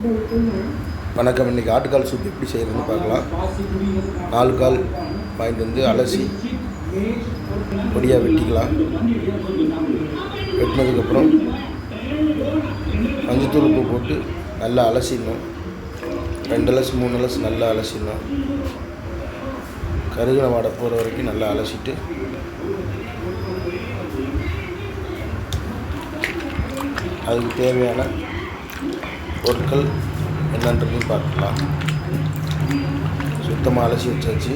வணக்கம். இன்றைக்கி ஆட்டுக்கால் சூப் எப்படி செய்கிறதுன்னு பார்க்கலாம். 4 கால் வாங்கிட்டு வந்து அலசி பொடியாக வெட்டிக்கலாம். வெட்டினதுக்கப்புறம் மஞ்சத்தூள் உப்பு போட்டு நல்லா அலசிடணும். 2 அலசு 3 அலசு நல்லா அலசிடணும். கருகின வாடை போகிற வரைக்கும் நல்லா அலசிட்டு அதுக்கு தேவையான பொருட்கள் என்னன்றதையும் பார்க்கலாம். சுத்தமாக அலசி வச்சாச்சு.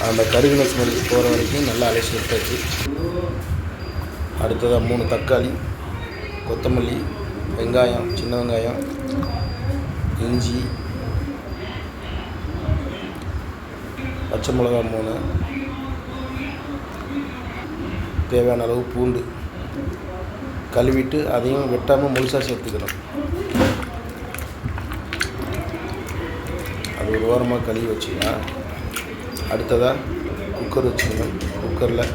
அந்த கருகின ஸ்மெல் போகிற வரைக்கும் நல்லா அலசி வச்சாச்சு. அடுத்ததாக 3 தக்காளி, கொத்தமல்லி, வெங்காயம், சின்ன வெங்காயம், இஞ்சி, பச்சை மிளகா 3, தேவையான அளவு பூண்டு கழுவிட்டு அதையும் வெட்டாமல் முழுசாக சேர்த்துக்கணும். அது ஒரு வாரமாக கழுவி வச்சுக்கலாம். அடுத்ததாக குக்கர் வச்சுக்கணும். குக்கரில்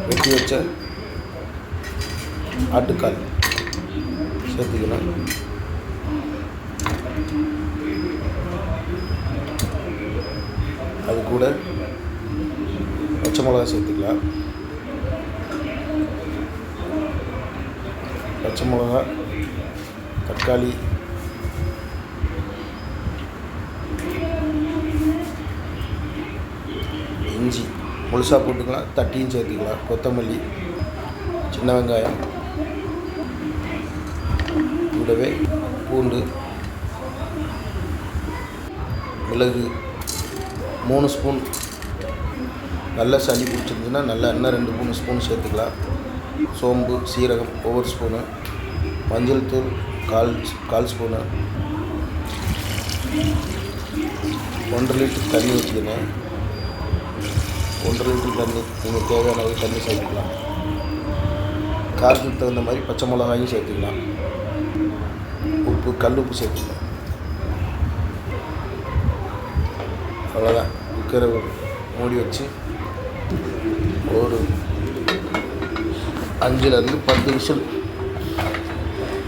வெட்டி வச்ச ஆட்டுக்கால் சேர்த்துக்கணும். அது கூட பச்சை மிளகா சேர்த்துக்கலாம். பச்சை மிளகா, தக்காளி, இஞ்சி முழுசாக போட்டுக்கலாம், தட்டியும் சேர்த்துக்கலாம். கொத்தமல்லி, சின்ன வெங்காயம், கூடவே பூண்டு, மிளகு 3 ஸ்பூன். நல்லா சளி பிடிச்சிருந்துச்சுன்னா நல்லா எண்ணெய் 2-3 ஸ்பூன் சேர்த்துக்கலாம். சோம்பு, சீரகம் ஒவ்வொரு ஸ்பூனு, மஞ்சள் தூள் கால் ஸ்பூனு, 1 லிட்டர் தண்ணி ஊற்றிக்கணும். 1 லிட்டர் தண்ணி நீங்கள் தேவையான அளவு தண்ணி சேர்த்துக்கலாம். காரத்துக்கு தகுந்த மாதிரி பச்சை மிளகாயும் சேர்த்துக்கலாம். உப்பு, கல் உப்பு சேர்த்துக்கலாம். அவ்வளோதான். குக்கரை மூடி வச்சு ஒரு 5லேருந்து 10 விசில்.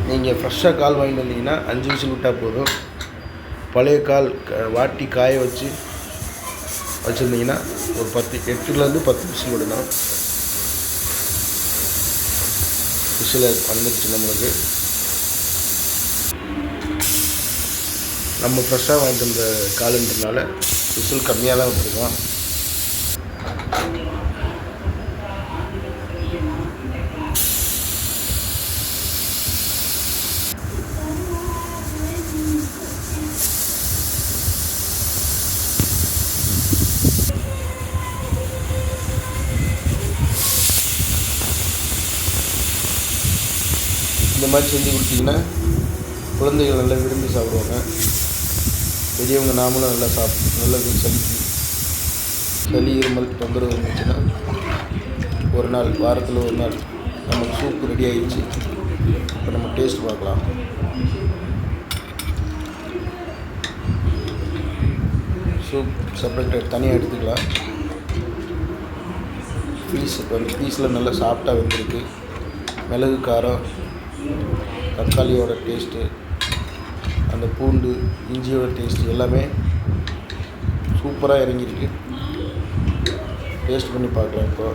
நீங்கள் ஃப்ரெஷ்ஷாக கால் வாங்கிட்டு வந்தீங்கன்னா 5 விசில் விட்டால் போதும். பழைய கால் வாட்டி காய வச்சுருந்தீங்கன்னா ஒரு 8லேருந்து 10 விசில் விடணும். விசில் வந்துருச்சு நம்மளுக்கு. நம்ம ஃப்ரெஷ்ஷாக வாங்கிட்டு வந்த காலுன்றதுனால விசில் கம்மியாக தான் விட்டுருக்கோம். இந்த மாதிரி செஞ்சு கொடுத்தீங்கன்னா குழந்தைகள் நல்லா விரும்பி சாப்பிடுவாங்க. பெரியவங்க நாமளும் நல்லா நல்லது. சளி இருமல் தொந்தரவு இருந்துச்சுன்னா ஒரு நாள், வாரத்தில் ஒரு நாள் நமக்கு சூப் ரெடி ஆகிடுச்சு. இப்போ நம்ம டேஸ்ட் பார்க்கலாம். சூப் செப்பரேட் தனியாக எடுத்துக்கலாம். பீஸில் நல்லா சாஃப்டாக வெந்திருக்கு. மிளகு காரம், தக்காளியோட டேஸ்ட்டு, அந்த பூண்டு இஞ்சியோட டேஸ்ட்டு எல்லாமே சூப்பராக இறங்கியிருக்கு. டேஸ்ட் பண்ணி பார்க்கலாம். இப்போ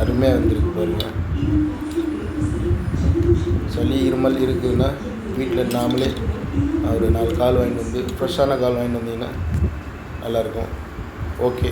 அருமையாக வந்திருக்கு பாருங்கள். சளி இருமல் இருக்குதுன்னா வீட்டில் நாமளே ஒரு 4 கால் வாங்கிட்டு வந்து ஃப்ரெஷ்ஷான கால் வாங்கிட்டு வந்தீங்கன்னா நல்லாயிருக்கும். ஓகே.